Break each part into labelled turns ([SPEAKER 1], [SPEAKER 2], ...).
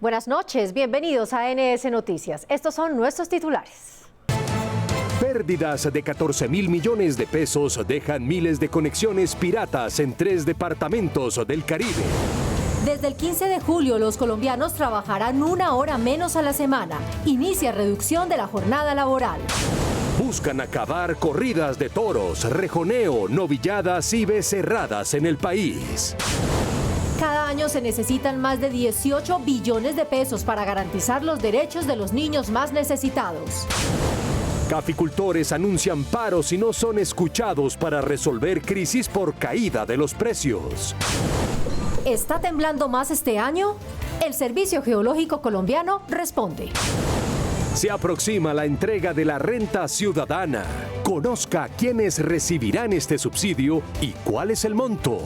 [SPEAKER 1] Buenas noches, bienvenidos a NS Noticias. Estos son nuestros titulares.
[SPEAKER 2] Pérdidas de 14.000 millones de pesos dejan miles de conexiones piratas en 3 departamentos del Caribe.
[SPEAKER 3] Desde el 15 de julio, los colombianos trabajarán 1 hora menos a la semana. Inicia reducción de la jornada laboral.
[SPEAKER 2] Buscan acabar corridas de toros, rejoneo, novilladas y becerradas en el país.
[SPEAKER 3] Cada año se necesitan más de 18 billones de pesos para garantizar los derechos de los niños más necesitados.
[SPEAKER 2] Caficultores anuncian paros y no son escuchados para resolver crisis por caída de los precios.
[SPEAKER 3] ¿Está temblando más este año? El Servicio Geológico Colombiano responde.
[SPEAKER 2] Se aproxima la entrega de la renta ciudadana. Conozca quiénes recibirán este subsidio y cuál es el monto.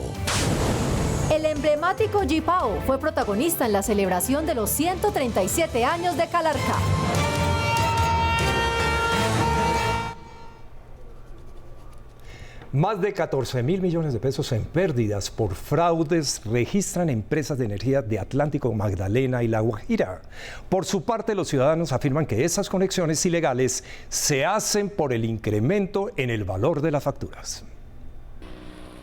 [SPEAKER 3] El emblemático G-Pau fue protagonista en la celebración de los 137 años de Calarcá.
[SPEAKER 4] Más de 14.000 millones de pesos en pérdidas por fraudes registran empresas de energía de Atlántico, Magdalena y La Guajira. Por su parte, los ciudadanos afirman que esas conexiones ilegales se hacen por el incremento en el valor de las facturas.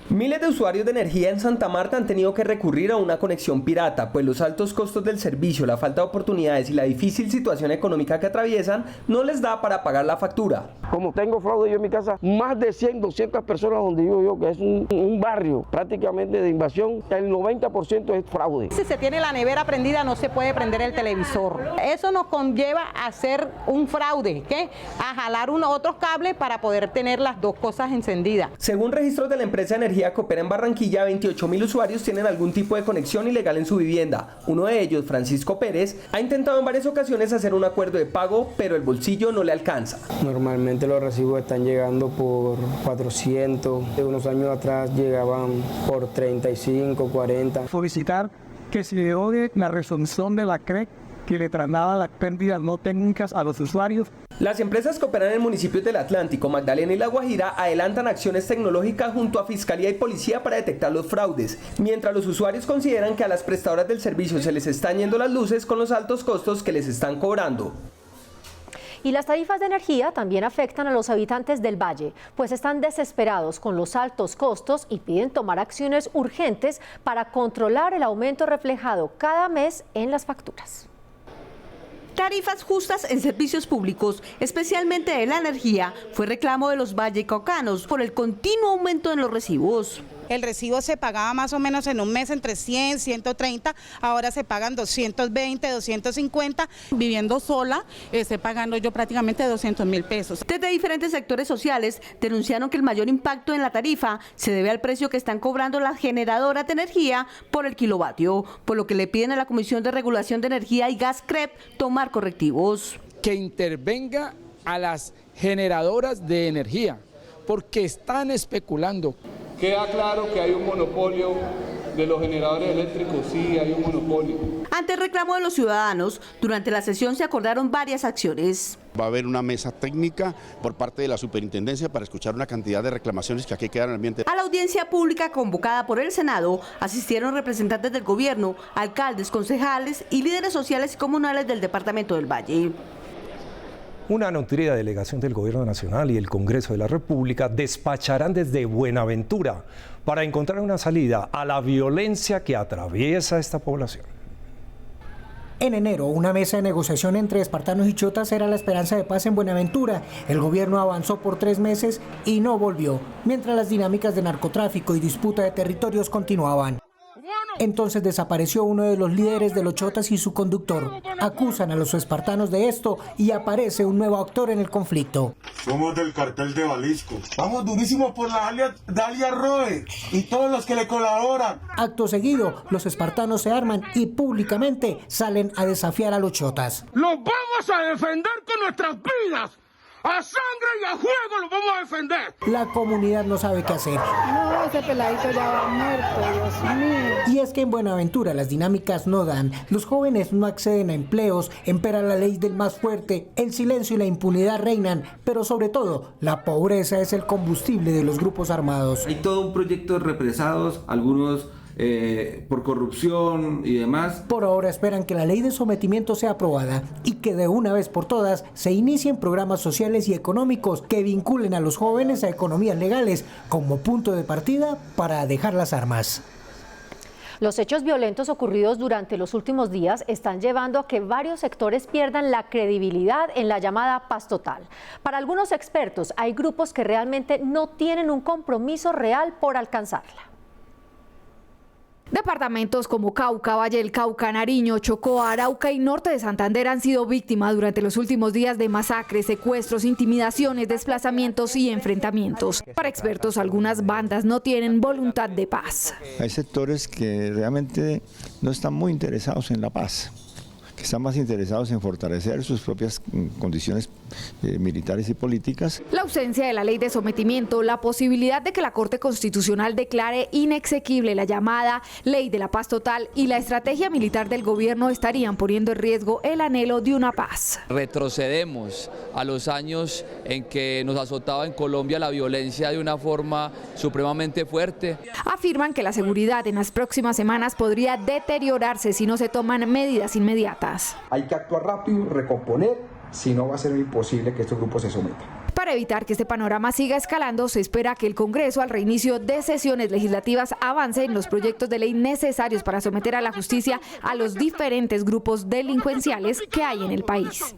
[SPEAKER 5] Miles de usuarios de energía en Santa Marta han tenido que recurrir a una conexión pirata, pues los altos costos del servicio, la falta de oportunidades y la difícil situación económica que atraviesan no les da para pagar la factura.
[SPEAKER 6] Como tengo fraude yo en mi casa, más de 100, 200 personas donde vivo yo, que es un barrio prácticamente de invasión, el 90% es fraude.
[SPEAKER 7] Si se tiene la nevera prendida no se puede prender el televisor. Eso nos conlleva a hacer un fraude, ¿qué? A jalar otros cables para poder tener las dos cosas encendidas.
[SPEAKER 5] Según registros de la empresa Energía Coopera en Barranquilla, 28.000 usuarios tienen algún tipo de conexión ilegal en su vivienda. Uno de ellos, Francisco Pérez, ha intentado en varias ocasiones hacer un acuerdo de pago, pero el bolsillo no le alcanza.
[SPEAKER 8] Normalmente los recibos están llegando por 400, de unos años atrás llegaban por 35, 40.
[SPEAKER 9] Solicitar que se derogue la resolución de la CREC que le traslada las pérdidas no técnicas a los usuarios.
[SPEAKER 5] Las empresas que operan en municipios del Atlántico, Magdalena y La Guajira adelantan acciones tecnológicas junto a Fiscalía y Policía para detectar los fraudes, mientras los usuarios consideran que a las prestadoras del servicio se les están yendo las luces con los altos costos que les están cobrando.
[SPEAKER 1] Y las tarifas de energía también afectan a los habitantes del Valle, pues están desesperados con los altos costos y piden tomar acciones urgentes para controlar el aumento reflejado cada mes en las facturas.
[SPEAKER 10] Tarifas justas en servicios públicos, especialmente en la energía, fue reclamo de los vallecaucanos por el continuo aumento en los recibos.
[SPEAKER 11] El recibo se pagaba más o menos en un mes entre 100, 130, ahora se pagan 220, 250. Viviendo sola, estoy pagando yo prácticamente 200.000 pesos.
[SPEAKER 10] Desde diferentes sectores sociales denunciaron que el mayor impacto en la tarifa se debe al precio que están cobrando las generadoras de energía por el kilovatio, por lo que le piden a la Comisión de Regulación de Energía y Gas CREP tomar correctivos.
[SPEAKER 12] Que intervenga a las generadoras de energía, porque están especulando.
[SPEAKER 13] Queda claro que hay un monopolio de los generadores eléctricos, sí, hay un monopolio.
[SPEAKER 10] Ante el reclamo de los ciudadanos, durante la sesión se acordaron varias acciones.
[SPEAKER 14] Va a haber una mesa técnica por parte de la superintendencia para escuchar una cantidad de reclamaciones que aquí quedan en el ambiente.
[SPEAKER 10] A la audiencia pública convocada por el Senado asistieron representantes del gobierno, alcaldes, concejales y líderes sociales y comunales del departamento del Valle.
[SPEAKER 4] Una nutrida delegación del Gobierno Nacional y el Congreso de la República despacharán desde Buenaventura para encontrar una salida a la violencia que atraviesa esta población.
[SPEAKER 15] En enero, una mesa de negociación entre espartanos y chotas era la esperanza de paz en Buenaventura. El gobierno avanzó por 3 meses y no volvió, mientras las dinámicas de narcotráfico y disputa de territorios continuaban. Entonces desapareció uno de los líderes de los chotas y su conductor. Acusan a los espartanos de esto y aparece un nuevo actor en el conflicto.
[SPEAKER 16] Somos del cartel de Jalisco. Vamos durísimo por la alias Dalia Roe y todos los que le colaboran.
[SPEAKER 15] Acto seguido, los espartanos se arman y públicamente salen a desafiar a los chotas.
[SPEAKER 17] ¡Los vamos a defender con nuestras vidas! ¡A sangre y a fuego los vamos a defender!
[SPEAKER 15] La comunidad no sabe qué hacer.
[SPEAKER 18] No, ese peladito ya va muerto, Dios mío.
[SPEAKER 15] Y es que en Buenaventura las dinámicas no dan, los jóvenes no acceden a empleos, impera la ley del más fuerte, el silencio y la impunidad reinan, pero sobre todo, la pobreza es el combustible de los grupos armados.
[SPEAKER 19] Hay todo un proyecto de represados, algunos por corrupción y demás.
[SPEAKER 15] Por ahora esperan que la ley de sometimiento sea aprobada y que de una vez por todas se inicien programas sociales y económicos que vinculen a los jóvenes a economías legales como punto de partida para dejar las armas.
[SPEAKER 1] Los hechos violentos ocurridos durante los últimos días están llevando a que varios sectores pierdan la credibilidad en la llamada paz total. Para algunos expertos, hay grupos que realmente no tienen un compromiso real por alcanzarla.
[SPEAKER 20] Departamentos como Cauca, Valle del Cauca, Nariño, Chocó, Arauca y Norte de Santander han sido víctimas durante los últimos días de masacres, secuestros, intimidaciones, desplazamientos y enfrentamientos. Para expertos, algunas bandas no tienen voluntad de paz.
[SPEAKER 21] Hay sectores que realmente no están muy interesados en la paz, que están más interesados en fortalecer sus propias condiciones militares y políticas.
[SPEAKER 20] La ausencia de la ley de sometimiento, la posibilidad de que la Corte Constitucional declare inexequible la llamada Ley de la Paz Total y la estrategia militar del gobierno estarían poniendo en riesgo el anhelo de una paz.
[SPEAKER 22] Retrocedemos a los años en que nos azotaba en Colombia la violencia de una forma supremamente fuerte.
[SPEAKER 20] Afirman que la seguridad en las próximas semanas podría deteriorarse si no se toman medidas inmediatas.
[SPEAKER 23] Hay que actuar rápido, recomponer, si no va a ser imposible que estos grupos se sometan.
[SPEAKER 20] Para evitar que este panorama siga escalando, se espera que el Congreso, al reinicio de sesiones legislativas, avance en los proyectos de ley necesarios para someter a la justicia a los diferentes grupos delincuenciales que hay en el país.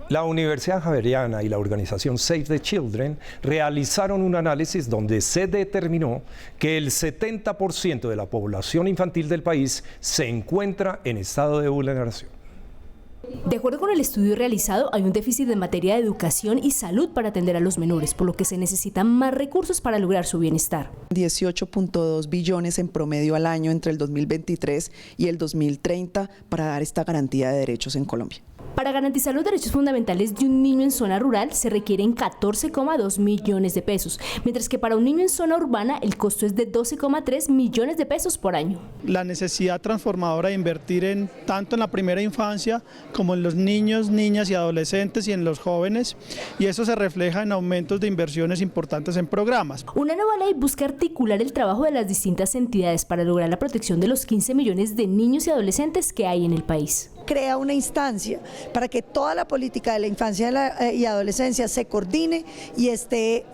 [SPEAKER 4] La Universidad Javeriana y la organización Save the Children realizaron un análisis donde se determinó que el 70% de la población infantil del país se encuentra en estado de vulneración.
[SPEAKER 24] De acuerdo con el estudio realizado, hay un déficit en materia de educación y salud para atender a los menores, por lo que se necesitan más recursos para lograr su bienestar.
[SPEAKER 25] 18.2 billones en promedio al año entre el 2023 y el 2030 para dar esta garantía de derechos en Colombia.
[SPEAKER 24] Para garantizar los derechos fundamentales de un niño en zona rural se requieren 14,2 millones de pesos, mientras que para un niño en zona urbana el costo es de 12,3 millones de pesos por año.
[SPEAKER 26] La necesidad transformadora de invertir tanto en la primera infancia como en los niños, niñas y adolescentes y en los jóvenes, y eso se refleja en aumentos de inversiones importantes en programas.
[SPEAKER 24] Una nueva ley busca articular el trabajo de las distintas entidades para lograr la protección de los 15 millones de niños y adolescentes que hay en el país.
[SPEAKER 27] Crea una instancia para que toda la política de la infancia y adolescencia se coordine y esté,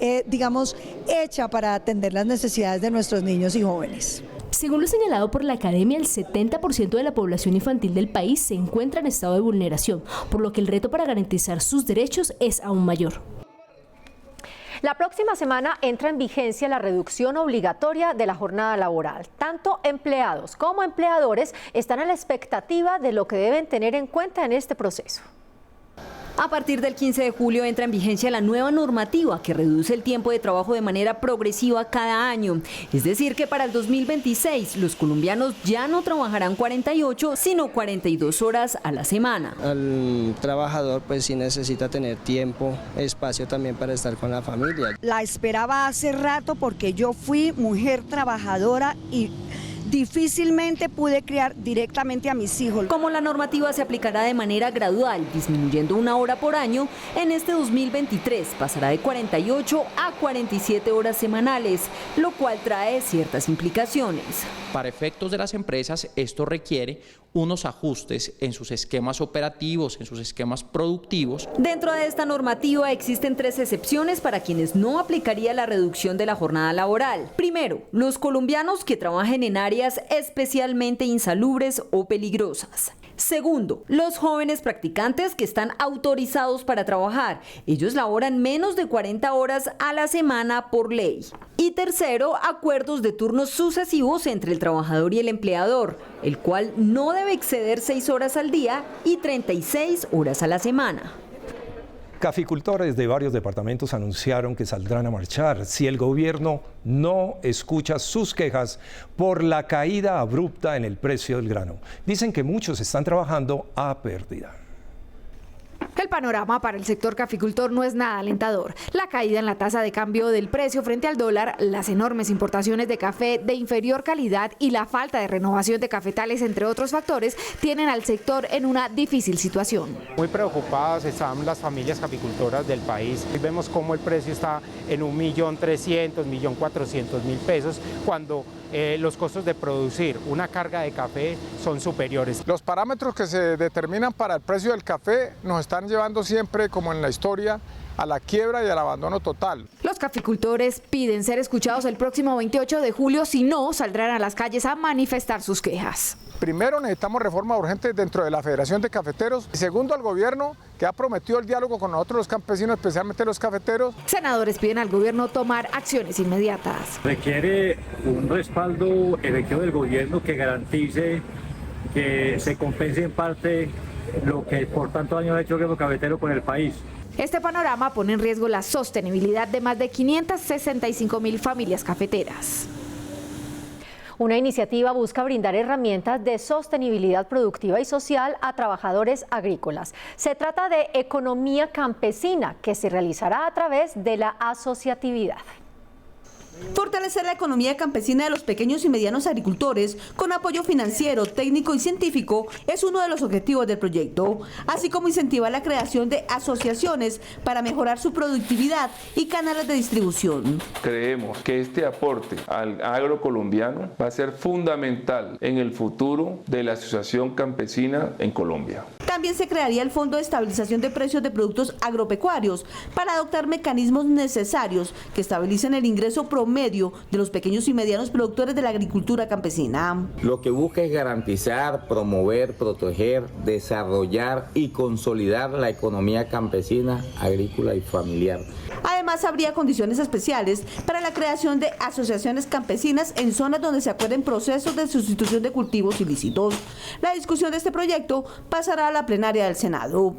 [SPEAKER 27] hecha para atender las necesidades de nuestros niños y jóvenes.
[SPEAKER 24] Según lo señalado por la academia, el 70% de la población infantil del país se encuentra en estado de vulneración, por lo que el reto para garantizar sus derechos es aún mayor.
[SPEAKER 1] La próxima semana entra en vigencia la reducción obligatoria de la jornada laboral. Tanto empleados como empleadores están a la expectativa de lo que deben tener en cuenta en este proceso.
[SPEAKER 28] A partir del 15 de julio entra en vigencia la nueva normativa que reduce el tiempo de trabajo de manera progresiva cada año. Es decir, que para el 2026 los colombianos ya no trabajarán 48, sino 42 horas a la semana.
[SPEAKER 8] El trabajador pues sí necesita tener tiempo, espacio también para estar con la familia.
[SPEAKER 29] La esperaba hace rato porque yo fui mujer trabajadora y difícilmente pude criar directamente a mis hijos.
[SPEAKER 28] Como la normativa se aplicará de manera gradual, disminuyendo 1 hora por año, en este 2023 pasará de 48 a 47 horas semanales, lo cual trae ciertas implicaciones.
[SPEAKER 30] Para efectos de las empresas, esto requiere unos ajustes en sus esquemas operativos, en sus esquemas productivos.
[SPEAKER 28] Dentro de esta normativa existen 3 excepciones para quienes no aplicaría la reducción de la jornada laboral. Primero, los colombianos que trabajen en áreas especialmente insalubres o peligrosas. Segundo, los jóvenes practicantes que están autorizados para trabajar. Ellos laboran menos de 40 horas a la semana por ley. Y tercero, acuerdos de turnos sucesivos entre el trabajador y el empleador, el cual no debe exceder 6 horas al día y 36 horas a la semana.
[SPEAKER 4] Caficultores de varios departamentos anunciaron que saldrán a marchar si el gobierno no escucha sus quejas por la caída abrupta en el precio del grano. Dicen que muchos están trabajando a pérdida.
[SPEAKER 20] El panorama para el sector caficultor no es nada alentador. La caída en la tasa de cambio del precio frente al dólar, las enormes importaciones de café de inferior calidad y la falta de renovación de cafetales, entre otros factores, tienen al sector en una difícil situación.
[SPEAKER 31] Muy preocupadas están las familias caficultoras del país. Vemos cómo el precio está en 1.300.000, 1.400.000 pesos, cuando los costos de producir una carga de café son superiores.
[SPEAKER 2] Los parámetros que se determinan para el precio del café nos están llevando siempre, como en la historia, a la quiebra y al abandono total.
[SPEAKER 20] Los caficultores piden ser escuchados el próximo 28 de julio, si no, saldrán a las calles a manifestar sus quejas.
[SPEAKER 2] Primero, necesitamos reformas urgentes dentro de la Federación de Cafeteros. Y segundo, al gobierno, que ha prometido el diálogo con nosotros los campesinos, especialmente los cafeteros.
[SPEAKER 20] Senadores piden al gobierno tomar acciones inmediatas.
[SPEAKER 3] Requiere un respaldo efectivo del gobierno que garantice que se compense en parte lo que por tantos años ha hecho el gremio cafetero con el país.
[SPEAKER 20] Este panorama pone en riesgo la sostenibilidad de más de 565.000 familias cafeteras.
[SPEAKER 1] Una iniciativa busca brindar herramientas de sostenibilidad productiva y social a trabajadores agrícolas. Se trata de economía campesina, que se realizará a través de la asociatividad.
[SPEAKER 5] Fortalecer la economía campesina de los pequeños y medianos agricultores con apoyo financiero, técnico y científico es uno de los objetivos del proyecto, así como incentivar la creación de asociaciones para mejorar su productividad y canales de distribución.
[SPEAKER 19] Creemos que este aporte al agro colombiano va a ser fundamental en el futuro de la asociación campesina en Colombia.
[SPEAKER 5] También se crearía el Fondo de Estabilización de Precios de Productos Agropecuarios para adoptar mecanismos necesarios que estabilicen el ingreso promedio de los pequeños y medianos productores de la agricultura campesina.
[SPEAKER 6] Lo que busca es garantizar, promover, proteger, desarrollar y consolidar la economía campesina, agrícola y familiar.
[SPEAKER 5] Además, habría condiciones especiales para la creación de asociaciones campesinas en zonas donde se acuerden procesos de sustitución de cultivos ilícitos. La discusión de este proyecto pasará a la plenaria del Senado.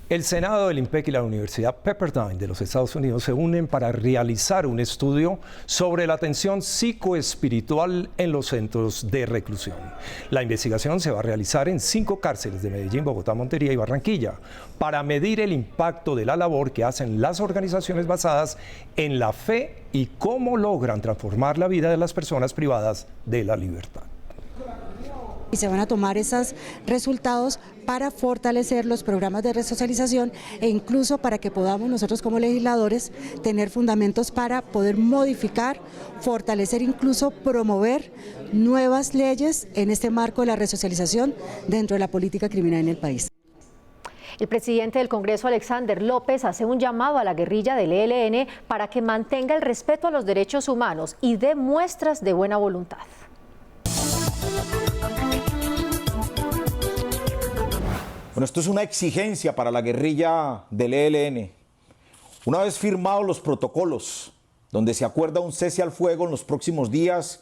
[SPEAKER 4] El Senado, el IMPEC y la Universidad Pepperdine de los Estados Unidos se unen para realizar un estudio sobre la atención psicoespiritual en los centros de reclusión. La investigación se va a realizar en 5 cárceles de Medellín, Bogotá, Montería y Barranquilla para medir el impacto de la labor que hacen las organizaciones basadas en la fe y cómo logran transformar la vida de las personas privadas de la libertad.
[SPEAKER 7] Y se van a tomar esos resultados para fortalecer los programas de resocialización e incluso para que podamos nosotros como legisladores tener fundamentos para poder modificar, fortalecer, incluso promover nuevas leyes en este marco de la resocialización dentro de la política criminal en el país.
[SPEAKER 1] El presidente del Congreso, Alexander López, hace un llamado a la guerrilla del ELN para que mantenga el respeto a los derechos humanos y dé muestras de buena voluntad.
[SPEAKER 9] Bueno, esto es una exigencia para la guerrilla del ELN. Una vez firmados los protocolos, donde se acuerda un cese al fuego en los próximos días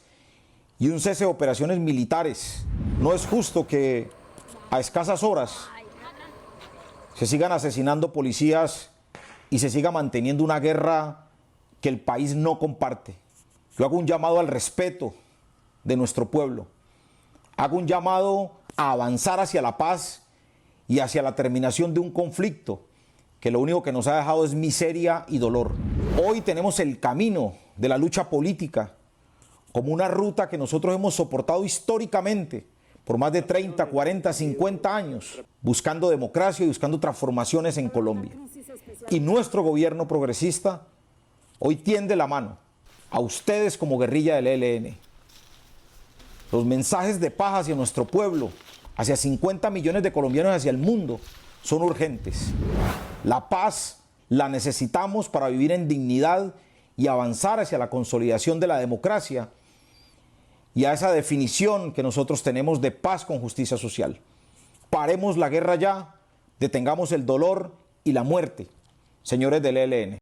[SPEAKER 9] y un cese de operaciones militares, no es justo que a escasas horas se sigan asesinando policías y se siga manteniendo una guerra que el país no comparte. Yo hago un llamado al respeto de nuestro pueblo. Hago un llamado a avanzar hacia la paz y hacia la terminación de un conflicto que lo único que nos ha dejado es miseria y dolor. Hoy tenemos el camino de la lucha política como una ruta que nosotros hemos soportado históricamente por más de 30, 40, 50 años, buscando democracia y buscando transformaciones en Colombia. Y nuestro gobierno progresista hoy tiende la mano a ustedes como guerrilla del ELN. Los mensajes de paz hacia nuestro pueblo, hacia 50 millones de colombianos y hacia el mundo, son urgentes. La paz la necesitamos para vivir en dignidad y avanzar hacia la consolidación de la democracia y a esa definición que nosotros tenemos de paz con justicia social. Paremos la guerra ya, detengamos el dolor y la muerte, señores del ELN.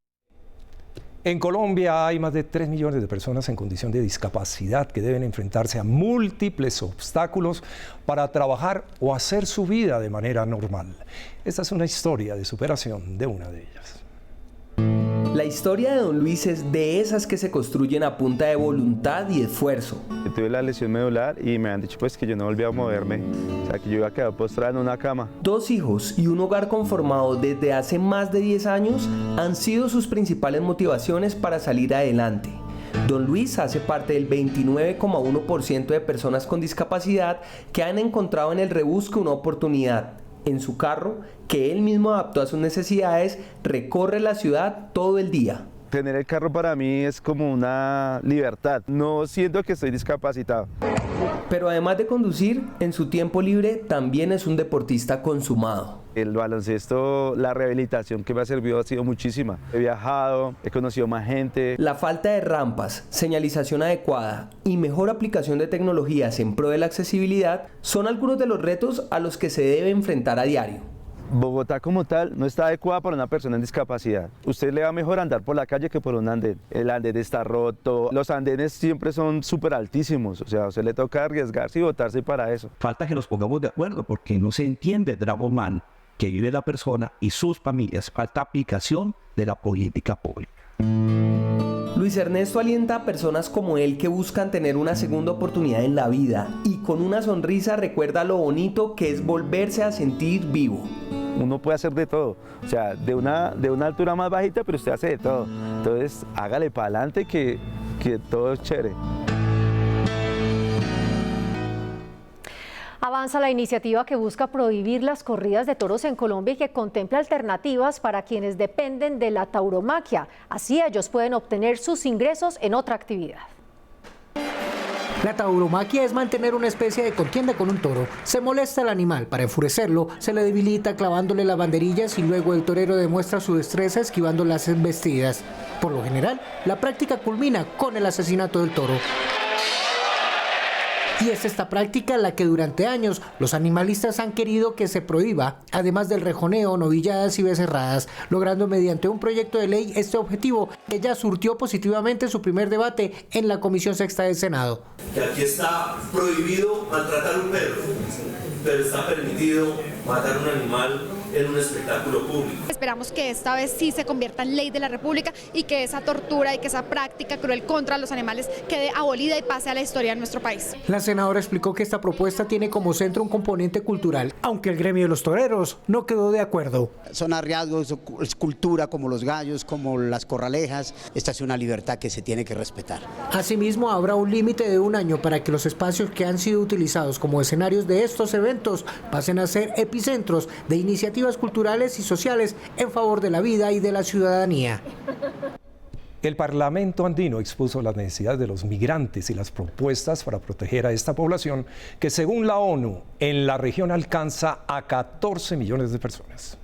[SPEAKER 4] En Colombia hay más de 3 millones de personas en condición de discapacidad que deben enfrentarse a múltiples obstáculos para trabajar o hacer su vida de manera normal. Esta es una historia de superación de una de ellas.
[SPEAKER 10] La historia de don Luis es de esas que se construyen a punta de voluntad y esfuerzo.
[SPEAKER 11] Tuve la lesión medular y me han dicho pues que yo no volvía a moverme, o sea que yo iba a quedar postrado en una cama.
[SPEAKER 10] 2 hijos y un hogar conformado desde hace más de 10 años han sido sus principales motivaciones para salir adelante. Don Luis hace parte del 29,1% de personas con discapacidad que han encontrado en el rebusque una oportunidad. En su carro, que él mismo adaptó a sus necesidades, recorre la ciudad todo el día.
[SPEAKER 11] Tener el carro para mí es como una libertad, no siento que estoy discapacitado.
[SPEAKER 10] Pero además de conducir, en su tiempo libre también es un deportista consumado.
[SPEAKER 11] El baloncesto, la rehabilitación que me ha servido ha sido muchísima. He viajado, he conocido más gente.
[SPEAKER 10] La falta de rampas, señalización adecuada y mejor aplicación de tecnologías en pro de la accesibilidad son algunos de los retos a los que se debe enfrentar a diario.
[SPEAKER 11] Bogotá como tal no está adecuada para una persona en discapacidad. Usted le va mejor andar por la calle que por un andén. El andén está roto, los andenes siempre son súper altísimos, o sea, a usted le toca arriesgarse y botarse para eso.
[SPEAKER 12] Falta que nos pongamos de acuerdo porque no se entiende el drama humano que vive la persona y sus familias. Falta aplicación de la política pública.
[SPEAKER 10] Luis Ernesto alienta a personas como él que buscan tener una segunda oportunidad en la vida y con una sonrisa recuerda lo bonito que es volverse a sentir vivo.
[SPEAKER 11] Uno puede hacer de todo, o sea, de una altura más bajita, pero usted hace de todo. Entonces, hágale para adelante que todo es chévere.
[SPEAKER 1] Avanza la iniciativa que busca prohibir las corridas de toros en Colombia y que contempla alternativas para quienes dependen de la tauromaquia. Así ellos pueden obtener sus ingresos en otra actividad.
[SPEAKER 13] La tauromaquia es mantener una especie de contienda con un toro. Se molesta al animal, para enfurecerlo, se le debilita clavándole las banderillas y luego el torero demuestra su destreza esquivando las embestidas. Por lo general, la práctica culmina con el asesinato del toro. Y es esta práctica la que durante años los animalistas han querido que se prohíba, además del rejoneo, novilladas y becerradas, logrando mediante un proyecto de ley este objetivo que ya surtió positivamente su primer debate en la Comisión Sexta del Senado.
[SPEAKER 14] Que aquí está prohibido maltratar un perro, pero está permitido matar un animal en un espectáculo público.
[SPEAKER 15] Esperamos que esta vez sí se convierta en ley de la República y que esa tortura y que esa práctica cruel contra los animales quede abolida y pase a la historia en nuestro país.
[SPEAKER 13] La senadora explicó que esta propuesta tiene como centro un componente cultural, aunque el gremio de los toreros no quedó de acuerdo.
[SPEAKER 16] Son arriesgos, es cultura como los gallos, como las corralejas. Esta es una libertad que se tiene que respetar.
[SPEAKER 13] Asimismo, habrá un límite de 1 año para que los espacios que han sido utilizados como escenarios de estos eventos pasen a ser epicentros de iniciativas culturales y sociales en favor de la vida y de la ciudadanía.
[SPEAKER 4] El Parlamento andino expuso las necesidades de los migrantes y las propuestas para proteger a esta población que, según la ONU, en la región alcanza a 14 millones de personas.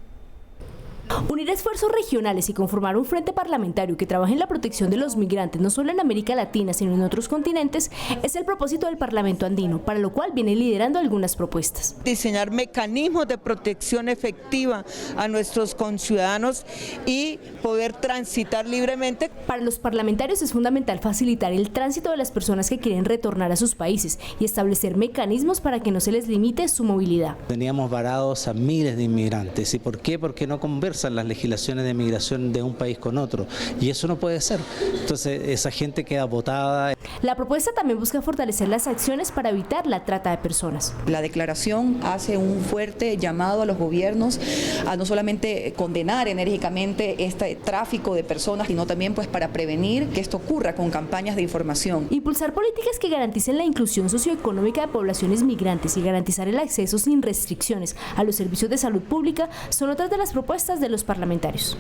[SPEAKER 24] Unir esfuerzos regionales y conformar un frente parlamentario que trabaje en la protección de los migrantes no solo en América Latina sino en otros continentes es el propósito del Parlamento andino, para lo cual viene liderando algunas propuestas.
[SPEAKER 17] Diseñar mecanismos de protección efectiva a nuestros conciudadanos y poder transitar libremente.
[SPEAKER 24] Para los parlamentarios es fundamental facilitar el tránsito de las personas que quieren retornar a sus países y establecer mecanismos para que no se les limite su movilidad.
[SPEAKER 18] Teníamos varados a miles de inmigrantes. ¿Y por qué? Porque no conversan las legislaciones de migración de un país con otro, y eso no puede ser. Entonces esa gente queda botada.
[SPEAKER 24] La propuesta también busca fortalecer las acciones para evitar la trata de personas.
[SPEAKER 21] La declaración hace un fuerte llamado a los gobiernos a no solamente condenar enérgicamente este tráfico de personas, sino también pues para prevenir que esto ocurra con campañas de información.
[SPEAKER 24] Impulsar políticas que garanticen la inclusión socioeconómica de poblaciones migrantes y garantizar el acceso sin restricciones a los servicios de salud pública son otras de las propuestas de los parlamentarios.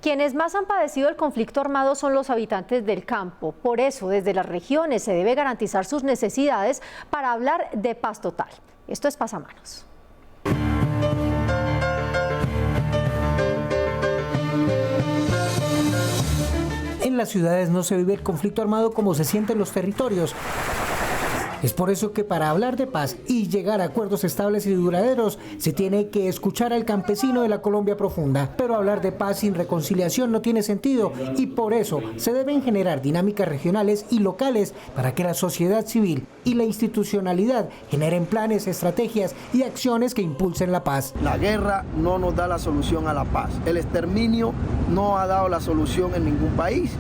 [SPEAKER 1] Quienes más han padecido el conflicto armado son los habitantes del campo. Por eso, desde las regiones se debe garantizar sus necesidades para hablar de paz total. Esto es Pasamanos.
[SPEAKER 13] En las ciudades no se vive el conflicto armado como se siente en los territorios. Es por eso que para hablar de paz y llegar a acuerdos estables y duraderos se tiene que escuchar al campesino de la Colombia profunda. Pero hablar de paz sin reconciliación no tiene sentido y por eso se deben generar dinámicas regionales y locales para que la sociedad civil y la institucionalidad generen planes, estrategias y acciones que impulsen la paz.
[SPEAKER 22] La guerra no nos da la solución a la paz. El exterminio no ha dado la solución en ningún país.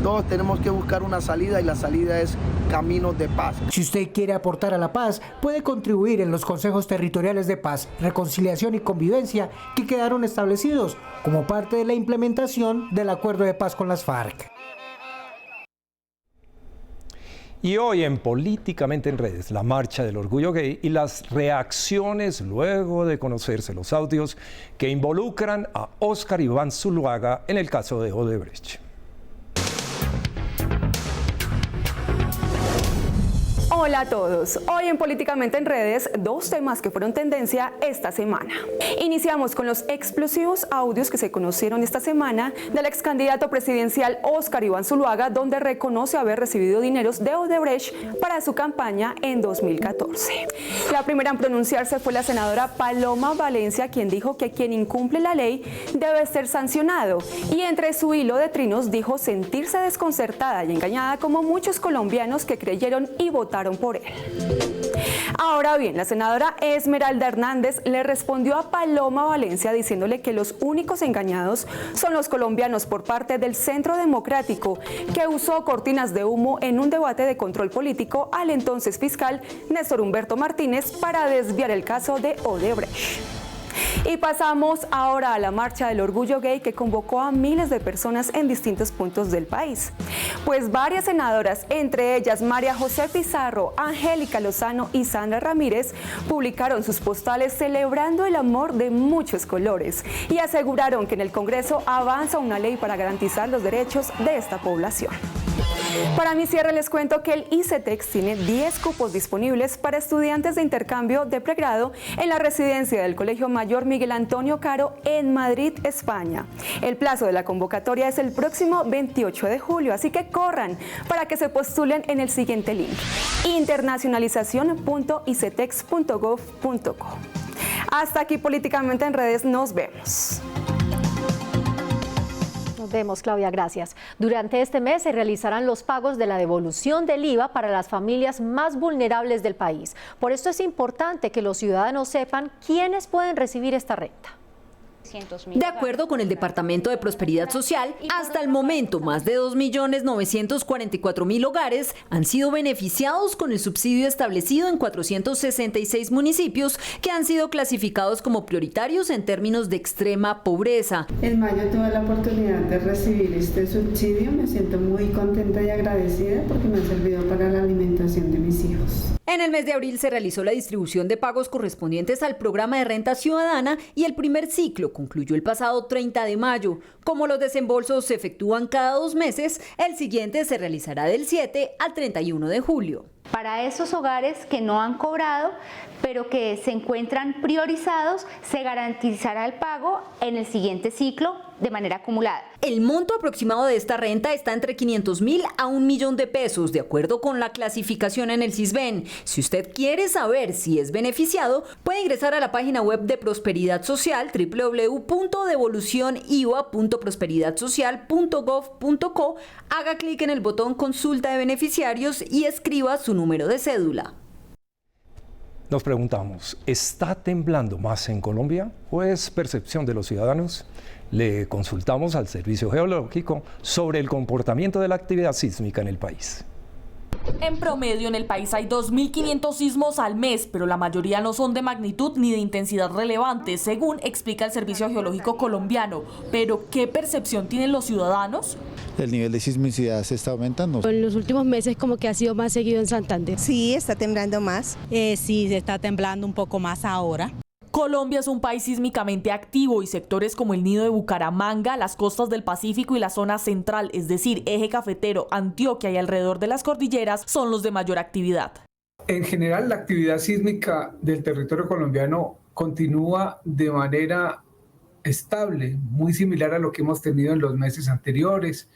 [SPEAKER 22] Todos tenemos que buscar una salida y la salida es caminos de paz.
[SPEAKER 13] Si usted quiere aportar a la paz, puede contribuir en los consejos territoriales de paz, reconciliación y convivencia que quedaron establecidos como parte de la implementación del acuerdo de paz con las FARC.
[SPEAKER 4] Y hoy en Políticamente en Redes, la marcha del orgullo gay y las reacciones luego de conocerse los audios que involucran a Óscar Iván Zuluaga en el caso de Odebrecht.
[SPEAKER 2] Hola a todos. Hoy en Políticamente en Redes, dos temas que fueron tendencia esta semana. Iniciamos con los explosivos audios que se conocieron esta semana del ex candidato presidencial Óscar Iván Zuluaga, donde reconoce haber recibido dineros de Odebrecht para su campaña en 2014. La primera en pronunciarse fue la senadora Paloma Valencia, quien dijo que quien incumple la ley debe ser sancionado, y entre su hilo de trinos dijo sentirse desconcertada y engañada como muchos colombianos que creyeron y votaron por él. Ahora bien, la senadora Esmeralda Hernández le respondió a Paloma Valencia diciéndole que los únicos engañados son los colombianos por parte del Centro Democrático, que usó cortinas de humo en un debate de control político al entonces fiscal Néstor Humberto Martínez para desviar el caso de Odebrecht. Y pasamos ahora a la marcha del orgullo gay que convocó a miles de personas en distintos puntos del país. Pues varias senadoras, entre ellas María José Pizarro, Angélica Lozano y Sandra Ramírez, publicaron sus postales celebrando el amor de muchos colores y aseguraron que en el Congreso avanza una ley para garantizar los derechos de esta población. Para mi cierre les cuento que el ICETEX tiene 10 cupos disponibles para estudiantes de intercambio de pregrado en la residencia del Colegio Mayor Miguel Antonio Caro en Madrid, España. El plazo de la convocatoria es el próximo 28 de julio, así que corran para que se postulen en el siguiente link: internacionalización.icetex.gov.co. Hasta aquí Políticamente en Redes, nos vemos.
[SPEAKER 1] Nos vemos, Claudia, gracias. Durante este mes se realizarán los pagos de la devolución del IVA para las familias más vulnerables del país. Por esto es importante que los ciudadanos sepan quiénes pueden recibir esta renta.
[SPEAKER 3] De acuerdo con el Departamento de Prosperidad Social, hasta el momento más de 2.944.000 hogares han sido beneficiados con el subsidio establecido en 466 municipios que han sido clasificados como prioritarios en términos de extrema pobreza.
[SPEAKER 8] En mayo tuve la oportunidad de recibir este subsidio, me siento muy contenta y agradecida porque me ha servido para la alimentación de mis hijos.
[SPEAKER 3] En el mes de abril se realizó la distribución de pagos correspondientes al programa de renta ciudadana y el primer ciclo concluyó el pasado 30 de mayo. Como los desembolsos se efectúan cada 2 meses, el siguiente se realizará del 7 al 31 de julio.
[SPEAKER 23] Para esos hogares que no han cobrado, pero que se encuentran priorizados, se garantizará el pago en el siguiente ciclo de manera acumulada.
[SPEAKER 3] El monto aproximado de esta renta está entre 500.000 a 1 millón de pesos, de acuerdo con la clasificación en el Sisbén. Si usted quiere saber si es beneficiado, puede ingresar a la página web de Prosperidad Social, www.devolucioniva.prosperidadsocial.gov.co, haga clic en el botón Consulta de beneficiarios y escriba su número de cédula.
[SPEAKER 4] Nos preguntamos, ¿está temblando más en Colombia o es percepción de los ciudadanos? Le consultamos al Servicio Geológico sobre el comportamiento de la actividad sísmica en el país.
[SPEAKER 25] En promedio en el país hay 2.500 sismos al mes, pero la mayoría no son de magnitud ni de intensidad relevante, según explica el Servicio Geológico colombiano. Pero, ¿qué percepción tienen los ciudadanos?
[SPEAKER 26] El nivel de sismicidad se está aumentando.
[SPEAKER 27] En los últimos meses como que ha sido más seguido en Santander.
[SPEAKER 28] Sí, está temblando más.
[SPEAKER 27] Sí, se está temblando un poco más ahora.
[SPEAKER 25] Colombia es un país sísmicamente activo y sectores como el Nido de Bucaramanga, las costas del Pacífico y la zona central, es decir, Eje Cafetero, Antioquia y alrededor de las cordilleras, son los de mayor actividad.
[SPEAKER 29] En general, la actividad sísmica del territorio colombiano continúa de manera estable, muy similar a lo que hemos tenido en los meses anteriores.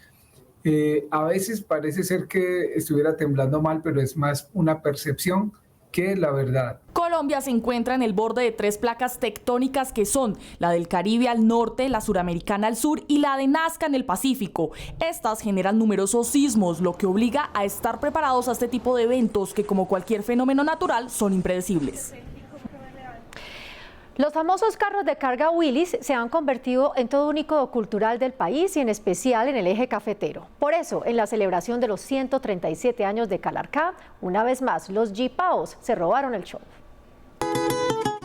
[SPEAKER 29] A veces parece ser que estuviera temblando mal, pero es más una percepción que la verdad.
[SPEAKER 25] Colombia se encuentra en el borde de 3 placas tectónicas que son la del Caribe al norte, la suramericana al sur y la de Nazca en el Pacífico. Estas generan numerosos sismos, lo que obliga a estar preparados a este tipo de eventos que, como cualquier fenómeno natural, son impredecibles.
[SPEAKER 1] Los famosos carros de carga Willys se han convertido en todo un ícono cultural del país y en especial en el Eje Cafetero. Por eso, en la celebración de los 137 años de Calarcá, una vez más los Jipaos se robaron el show.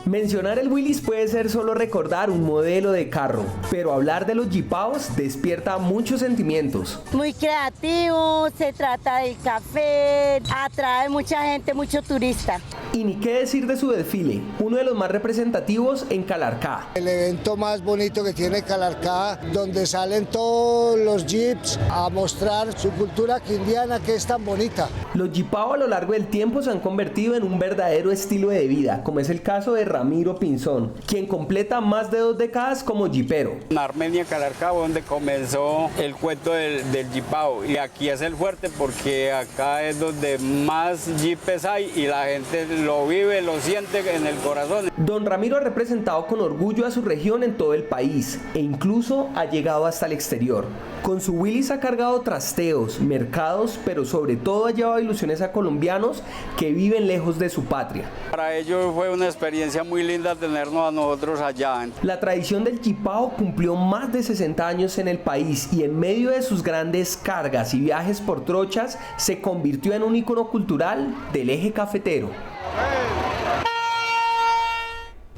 [SPEAKER 5] Mencionar el Willys puede ser solo recordar un modelo de carro, pero hablar de los Jeepaos despierta muchos sentimientos.
[SPEAKER 6] Muy creativo, se trata del café, atrae mucha gente, mucho turista.
[SPEAKER 5] Y ni qué decir de su desfile, uno de los más representativos en Calarcá.
[SPEAKER 7] El evento más bonito que tiene Calarcá, donde salen todos los jeeps a mostrar su cultura quindiana que es tan bonita.
[SPEAKER 5] Los Jeepao a lo largo del tiempo se han convertido en un verdadero estilo de vida, como es el caso de Ramiro Pinzón, quien completa más de 2 décadas como jeepero.
[SPEAKER 9] En Armenia, Calarcá, donde comenzó el cuento del Jeepao, y aquí es el fuerte porque acá es donde más jeepes hay y la gente lo vive, lo siente en el corazón.
[SPEAKER 5] Don Ramiro ha representado con orgullo a su región en todo el país e incluso ha llegado hasta el exterior. Con su Willys ha cargado trasteos, mercados, pero sobre todo ha llevado ilusiones a colombianos que viven lejos de su patria.
[SPEAKER 9] Para ellos fue una experiencia muy linda tenernos a nosotros allá.
[SPEAKER 5] La tradición del Jeepao cumplió más de 60 años en el país y en medio de sus grandes cargas y viajes por trochas se convirtió en un ícono cultural del eje cafetero.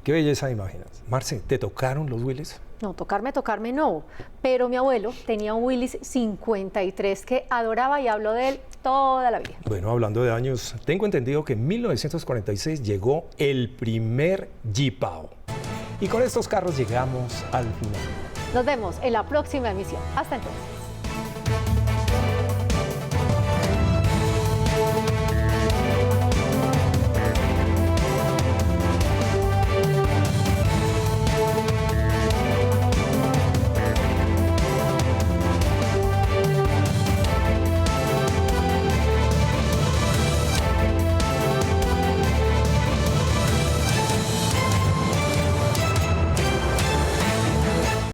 [SPEAKER 4] Qué belleza de imágenes. Marce, ¿te tocaron los Willys?
[SPEAKER 1] No, tocarme no, pero mi abuelo tenía un Willys 53 que adoraba y habló de él toda la vida.
[SPEAKER 4] Bueno, hablando de años, tengo entendido que en 1946 llegó el primer Jeepao. Y con estos carros llegamos al final.
[SPEAKER 1] Nos vemos en la próxima emisión. Hasta entonces.